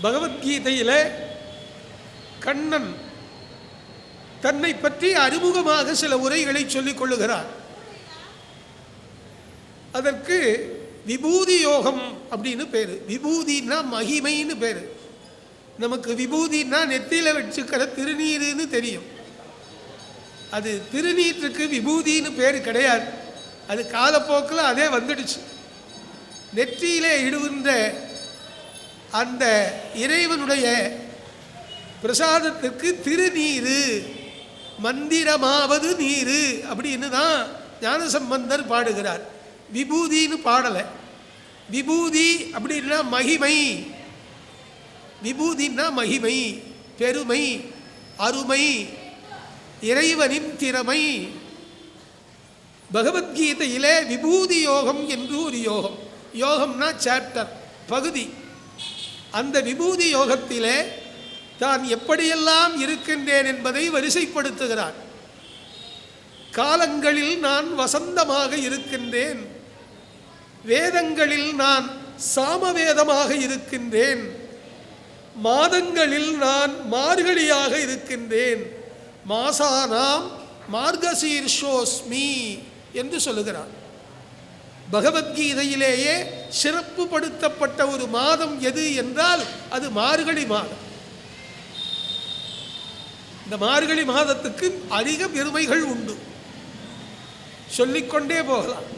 பகவத்கீதையில் கண்ணன் தன்னை பற்றி அறிமுகமாக சில உரைகளை சொல்லிக் கொள்ளுகிறார். அதற்கு விபூதி யோகம் அப்படின்னு பேர். விபூதினா மகிமைன்னு பேர். நமக்கு விபூதினா நெத்தியில் வச்சுக்கிற திருநீருன்னு தெரியும். அது திருநீற்றுக்கு விபூதின்னு பேர் கிடையாது. அது காலப்போக்கில் அதே வந்துடுச்சு. நெற்றியிலே இடுகின்ற அந்த இறைவனுடைய பிரசாதத்துக்கு திருநீரு, மந்திரமாவது நீரு அப்படின்னு தான் ஞானசம்பந்தர் பாடுகிறார். விபூதின்னு பாடலை. விபூதி அப்படின்னா மகிமை. விபூதின்னா மகிமை, பெருமை, அருமை, இறைவனின் திறமை. பகவத்கீதையிலே விபூதி யோகம் என்று ஒரு யோகம். யோகம்னா சாப்டர், பகுதி. அந்த விபூதி யோகத்திலே தான் எப்படியெல்லாம் இருக்கின்றேன் என்பதை வரிசைப்படுத்துகிறார். காலங்களில் நான் வசந்தமாக இருக்கின்றேன், வேதங்களில் நான் சாமவேதமாக இருக்கின்றேன், மாதங்களில் நான் மார்கழியாக இருக்கின்றேன், மாசானாம் மார்கசீர்ஷோஸ்மி என்று சொல்லுகிறார். பகவத்கீதையிலேயே சிறப்புப்படுத்தப்பட்ட ஒரு மாதம் எது என்றால் அது மார்கழி மாதம். இந்த மார்கழி மாதத்துக்கு அதிக பெருமைகள் உண்டு, சொல்லிக்கொண்டே போகலாம்.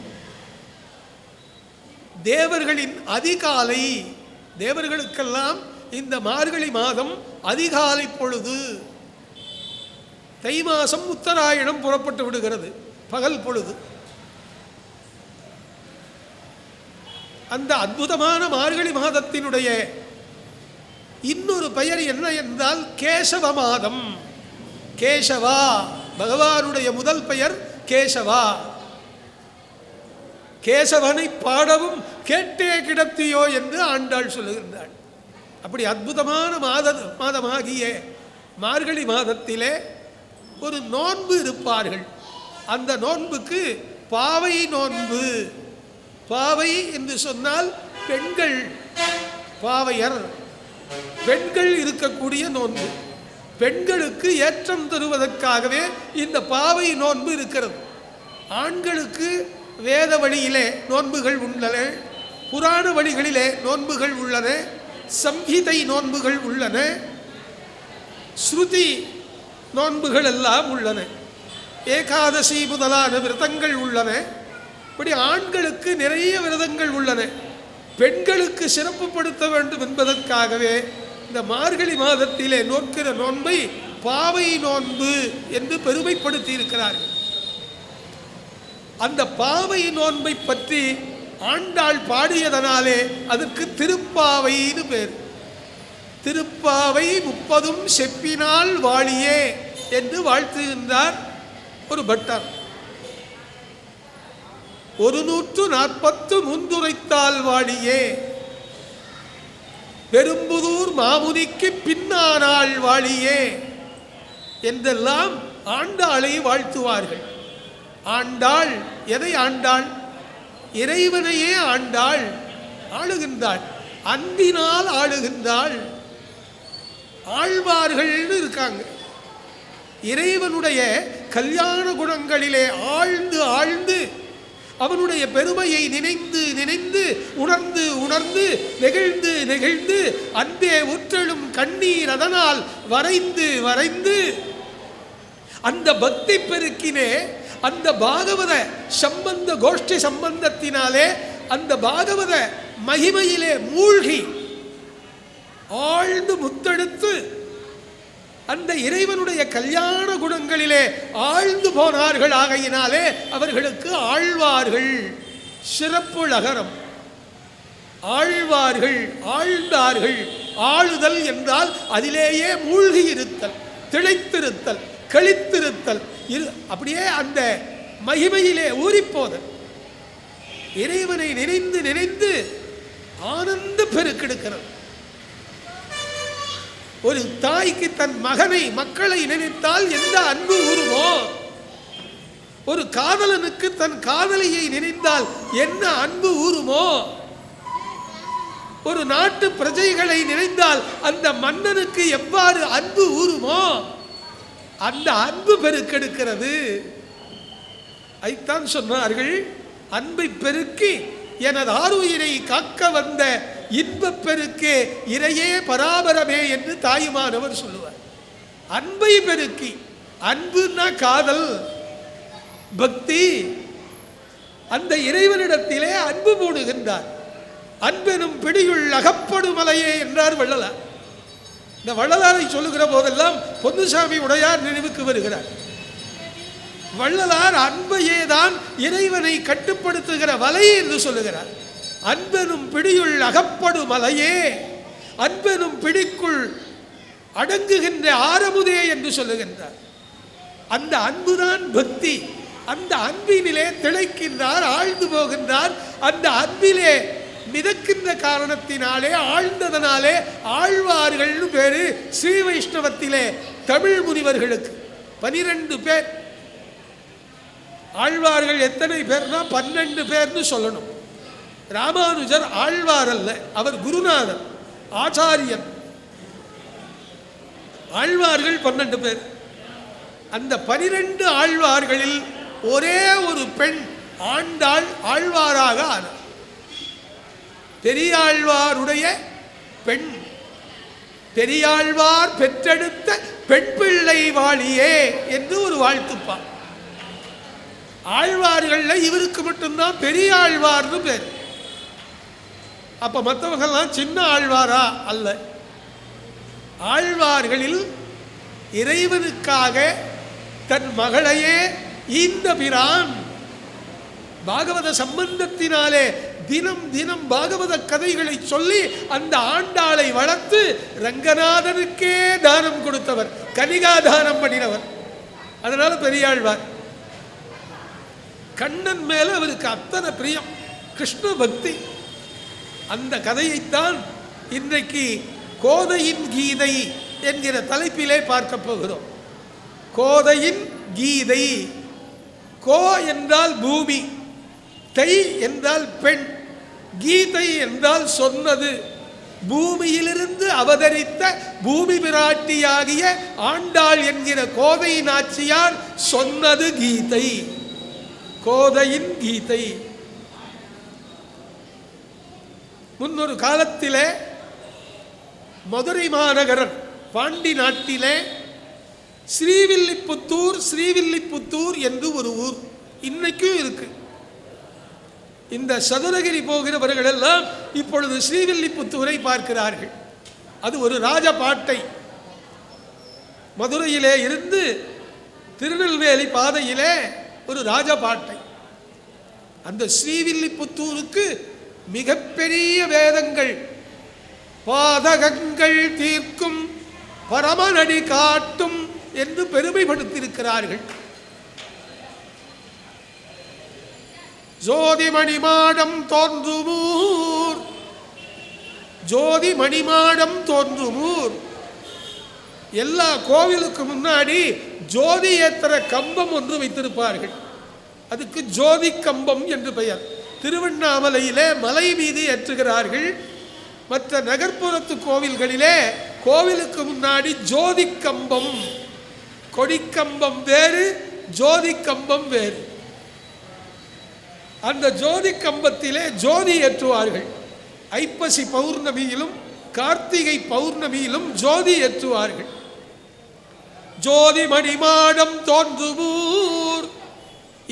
தேவர்களின் அதிகாலை, தேவர்களுக்கெல்லாம் இந்த மார்கழி மாதம் அதிகாலை பொழுது. தை மாசம் உத்தராயணம் புறப்பட்டு விடுகிறது, பகல் பொழுது. அந்த அற்புதமான மார்கழி மாதத்தினுடைய இன்னொரு பெயர் என்ன என்றால் கேசவ மாதம். கேசவா, பகவானுடைய முதல் பெயர் கேசவா. கேசவனை பாடவும் கேட்டே கிடத்தியோ என்று ஆண்டாள் சொல்லுகின்றாள். அப்படி அற்புதமான மாதமாகிய மார்கழி மாதத்திலே ஒரு நோன்பு இருப்பார்கள். அந்த நோன்புக்கு பாவை நோன்பு. பாவை என்று சொன்னால் பெண்கள், பாவையர், பெண்கள் இருக்கக்கூடிய நோன்பு. பெண்களுக்கு ஏற்றம் தருவதற்காகவே இந்த பாவை நோன்பு இருக்கிறது. ஆண்களுக்கு வேத வழியிலே நோன்புகள் உள்ளன, புராண வழிகளிலே நோன்புகள் உள்ளன, சம்ஹிதை நோன்புகள் உள்ளன, ஸ்ருதி நோன்புகள் எல்லாம் உள்ளன, ஏகாதசி முதலான விரதங்கள் உள்ளன. இப்படி ஆண்களுக்கு நிறைய விரதங்கள் உள்ளன. பெண்களுக்கு சிறப்புப்படுத்த வேண்டும் என்பதற்காகவே இந்த மார்கழி மாதத்திலே நோக்கிற நோன்பை பாவை நோன்பு என்று பெருமைப்படுத்தி இருக்கிறார்கள். அந்த பாவை நோன்பை பற்றி ஆண்டாள் பாடியதனாலே அதற்கு திருப்பாவைன்னு பேர். திருப்பாவை 30 செப்பினால் வாழியே என்று வாழ்த்துகின்றார் ஒரு பட்டர். 140 முந்துரைத்தால் வாழியே, பெரும்புதூர் மாமுனிக்கு பின்னானாள் வாழியே என்றெல்லாம் ஆண்டாளை வாழ்த்துவார்கள். ஆண்டாள் எதை ஆண்டாள்? இறைவனையே ஆண்டாள். ஆளுகின்றாள், அன்பினால் ஆளுகின்றாள். ஆழ்வார்கள்னு இருக்காங்க. இறைவனுடைய கல்யாண குணங்களிலே ஆழ்ந்து ஆழ்ந்து அவனுடைய பெருமையை நினைந்து நினைந்து உணர்ந்து உணர்ந்து நெகிழ்ந்து நெகிழ்ந்து அன்பே உற்றலும் கண்ணீர் அதனால் வரைந்து வரைந்து அந்த பக்தி பெருக்கினே, அந்த பாகவத சம்பந்த கோஷ்டி சம்பந்தத்தினாலே அந்த பாகவத மகிமையிலே மூழ்கி ஆழ்ந்து முத்தெடுத்து அந்த இறைவனுடைய கல்யாண குணங்களிலே ஆழ்ந்து போனார்கள். ஆகையினாலே அவர்களுக்கு ஆழ்வார்கள். சிறப்பு லகரம். ஆழ்வார்கள், ஆழ்ந்தார்கள். ஆளுதல் என்றால் அதிலேயே மூழ்கி இருத்தல், திளைத்திருத்தல், கழித்திருத்தல், அப்படியே அந்த மகிமையிலே ஊறிப்போதல். இறைவனை நினைந்து நினைந்து ஆனந்த பெருக்கெடுக்கிறது. ஒரு தாய்க்கு தன் மக்களை நினைத்தால் எந்த அன்பு ஊறுமோ, ஒரு காதலனுக்கு தன் காதலியை நினைத்தால் என்ன அன்பு ஊறுமோ, ஒரு நாட்டு பிரஜைகளை நினைந்தால் அந்த மன்னனுக்கு எவ்வாறு அன்பு ஊறுமோ அந்த அன்பு பெருக்கெடுக்கிறது. ஐத்தான் சொன்னார்கள், அன்பை பெருக்கி எனது ஆருயிரை காக்க வந்த இன்பப் பெருக்கே இறையே பராபரமே என்று தாயுமானவர் சொல்லுவார். அன்பை பெருக்கி, அன்புன்னா காதல், பக்தி, அந்த இறைவனிடத்திலே அன்பு மூடுகின்றார். அன்பெனும் பிடியுள் அகப்படுமலையே என்றார் வள்ளலார். இந்த வள்ளலாரை சொல்லுகிற போதெல்லாம் பொன்னுசாமி உடையார் நினைவுக்கு வருகிறார். வள்ளலார் அன்பையே தான் இறைவனை கட்டுப்படுத்துகிற வலை என்று சொல்லுகிறார். அன்பெனும் பிடியுள் அகப்படுமலையே, அன்பெனும் பிடிக்குள் அடங்குகின்ற ஆரமுதே என்று சொல்லுகின்றார். அந்த அன்புதான் பக்தி. அந்த அன்பினிலே திளைக்கின்றார், ஆழ்ந்து போகின்றார். அந்த அன்பிலே மிதக்கின்ற காரணத்தினாலே, ஆழ்ந்ததனாலே ஆழ்வார்கள் பேரு. ஸ்ரீ வைஷ்ணவத்திலே தமிழ் முனிவர்களுக்கு 12 பேர். ஆழ்வார்கள் எத்தனை பேர்னா 12 பேர்னு சொல்லணும். ராமானுஜர் ஆழ்வார் அல்ல, அவர் குருநாதர், ஆச்சாரியன். ஆழ்வார்கள் 12 பேர். அந்த 12 ஆழ்வார்களில் ஒரே ஒரு பெண் ஆண்டாள் ஆழ்வாராக ஆனார். பெரியாழ்வாருடைய பெண். பெரியாழ்வார் பெற்றெடுத்த பெண் பிள்ளை வாழியே என்று ஒரு வாழ்த்துப்பா. ஆழ்வார்கள்ல இவருக்கு மட்டும்தான் பெரியாழ்வார்னு பேர். அப்ப மற்றவர்கள்லாம் சின்ன ஆழ்வாரா? அல்ல. ஆழ்வார்களில் இறைவனுக்காக தன் மகளையே ஈந்த பிரான் பாகவத சம்பந்தத்தினாலே தினம் தினம் பாகவத கதைகளை சொல்லி அந்த ஆண்டாளை வளர்த்து ரங்கநாதனுக்கே தானம் கொடுத்தவர், கனிகாதானம் பண்ணினவர். அதனால பெரியாழ்வார். கண்ணன் மேல அவருக்கு அத்தனை பிரியம், கிருஷ்ண பக்தி. அந்த கதையைத்தான் இன்றைக்கு கோதையின் கீதை என்கிற தலைப்பிலே பார்க்க போகிறோம். கோதையின் கீதை. கோ என்றால் பூமி, தை என்றால் பெண், கீதை என்றால் சொன்னது. பூமியிலிருந்து அவதரித்த பூமி பிராட்டியாகிய ஆண்டாள் என்கிற கோதை நாச்சியார் சொன்னது கீதை. கோதையின் கீதை. முன்னொரு காலத்திலே மதுரை மாநகரன் பாண்டி நாட்டிலே ஸ்ரீவில்லிபுத்தூர், ஸ்ரீவில்லிபுத்தூர் என்று ஒரு ஊர் இன்னைக்கும் இருக்கு. இந்த சதுரகிரி போகிறவர்கள் எல்லாம் இப்பொழுது ஸ்ரீவில்லிபுத்தூரை பார்க்கிறார்கள். அது ஒரு ராஜபாட்டை. மதுரையிலே இருந்து திருநெல்வேலி பாதையிலே ஒரு ராஜபாட்டை. அந்த ஸ்ரீவில்லிபுத்தூருக்கு மிகப்பெரிய வேதங்கள், பாதகங்கள் தீர்க்கும் பரமநடி காட்டும் என்று பெருமைப்படுத்தியிருக்கிறார்கள். ஜோதி மணிமாடம் தோன்றுமூர், ஜோதி மணிமாடம் தோன்றுமூர். எல்லா கோவிலுக்கு முன்னாடி ஜோதி ஏத்திர கம்பம் ஒன்று வைத்திருப்பார்கள். அதுக்கு ஜோதி கம்பம் என்று பெயர். திருவண்ணாமலையிலே மலை மீது ஏற்றுகிறார்கள். மற்ற நகர்ப்புறத்து கோவில்களிலே கோவிலுக்கு முன்னாடி ஜோதி கம்பம், கொடிக்கம்பம் வேறு, ஜோதி கம்பம் வேறு. அந்த ஜோதி கம்பத்திலே ஜோதி ஏற்றுவார்கள். ஐப்பசி பௌர்ணமியிலும் கார்த்திகை பௌர்ணமியிலும் ஜோதி ஏற்றுவார்கள். ஜோதி மணிமாடம் தோன்றுமூர்.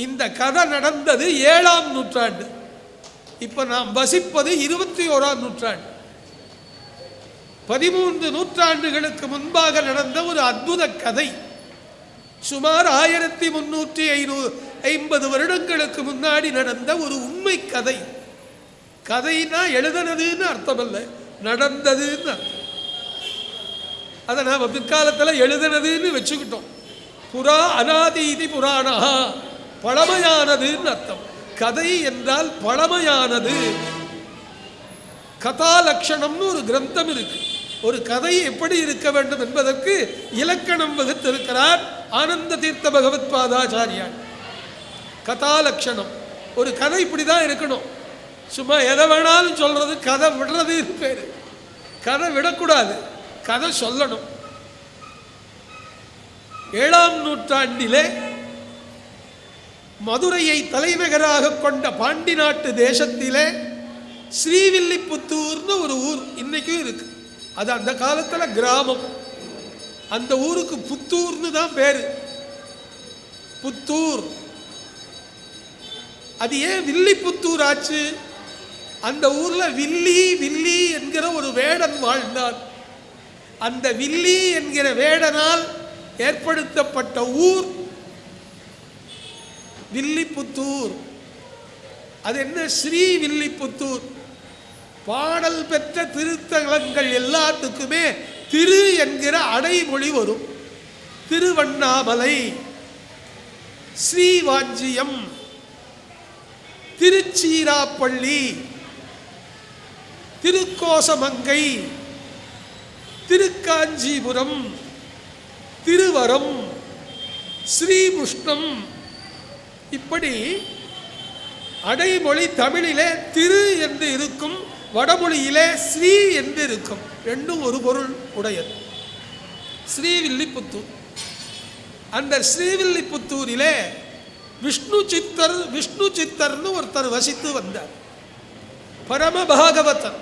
இந்த கதை நடந்தது 7ஆம் நூற்றாண்டு. இப்ப நாம் வசிப்பது 21ஆம் நூற்றாண்டு. 13 நூற்றாண்டுகளுக்கு முன்பாக நடந்த ஒரு அற்புத கதை. சுமார் 1350 வருடங்களுக்கு முன்னாடி நடந்த ஒரு உண்மை கதை. கதைனா எழுதுனதுன்னு அர்த்தம் அல்ல, நடந்ததுன்னு அர்த்தம். அதை நாம் பிற்காலத்தில் எழுதுனதுன்னு வச்சுக்கிட்டோம். புறா அநாதீதி புராணா, பழமையானதுன்னு அர்த்தம். கதை என்றால் பழமையானது. கதாலட்சணம்னு ஒரு கிரந்தம் இருக்கு. ஒரு கதை எப்படி இருக்க வேண்டும் என்பதற்கு இலக்கணம் வகுத்திருக்கிறார் ஆனந்த தீர்த்த பகவத் பாதாச்சாரியார். கதாலட்சணம், ஒரு கதை இப்படிதான் இருக்கணும். சும்மா எதை வேணாலும் சொல்றது, கதை விடுறது பேரு. கதை விடக்கூடாது, கதை சொல்லணும். 7ஆம் நூற்றாண்டிலே மதுரையை தலைநகராக கொண்ட பாண்டி நாட்டு தேசத்திலே ஸ்ரீவில்லிபுத்தூர்னு ஒரு ஊர் இன்னைக்கும் இருக்கு. அது அந்த காலத்தில் கிராமம். அந்த ஊருக்கு புத்தூர்னு தான் பேரு, புத்தூர். அது ஏன் வில்லிபுத்தூர் ஆச்சு? அந்த ஊர்ல வில்லி வில்லி என்கிற ஒரு வேடன் வாழ்ந்தான். அந்த வில்லி என்கிற வேடனால் ஏற்படுத்தப்பட்ட ஊர் வில்லிபுத்தூர். அது என்ன? ஸ்ரீவில்லிபுத்தூர். பாடல் பெற்ற திருத்தலங்கள் எல்லாத்துக்குமே திரு என்கிற அடைமொழி வரும். திருவண்ணாமலை, ஸ்ரீவாஞ்சியம், திருச்சீராப்பள்ளி, திருக்கோசமங்கை, திருக்காஞ்சிபுரம், திருவரம், ஸ்ரீமுஷ்ணம். இப்படி அடைமொழி தமிழிலே திரு என்று இருக்கும், வடமொழியிலே ஸ்ரீ என்று இருக்கும். ரெண்டும் ஒரு பொருள் உடையது. ஸ்ரீவில்லிபுத்தூர். அந்த ஸ்ரீவில்லிபுத்தூரிலே விஷ்ணு சித்தர்னு ஒருத்தர் வசித்து வந்தார். பரம பாகவதர்.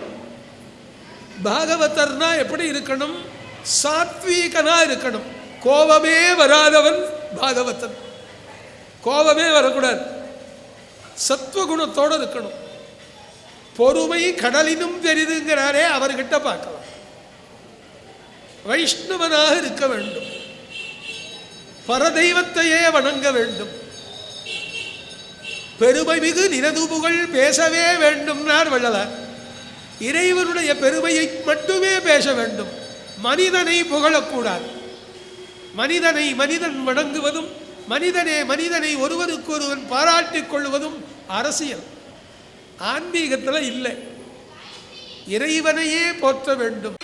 பாகவதர்னா எப்படி இருக்கணும்? சாத்வீகனா இருக்கணும். கோபமே வராதவன் பாகவதன். கோபமே வரக்கூடாது, சத்வகுணத்தோடு இருக்கணும். பொறுமை கடலினும் பெரிதுங்கிறாரே, அவர்கிட்ட பார்க்கலாம். வைஷ்ணவனாக இருக்க வேண்டும், பரதெய்வத்தையே வணங்க வேண்டும், பெருமை மிகு நிரதுபுகள் பேசவே வேண்டும்னார் வள்ளலார். இறைவனுடைய பெருமையை மட்டுமே பேச வேண்டும், மனிதனை புகழக்கூடாது. மனிதனை மனிதன் வணங்குவதும், மனிதனை ஒருவருக்கு ஒருவன் பாராட்டிக் கொள்வதும் அரசியல். ஆன்மீகத்தில் இல்லை. இறைவனையே போற்ற வேண்டும்.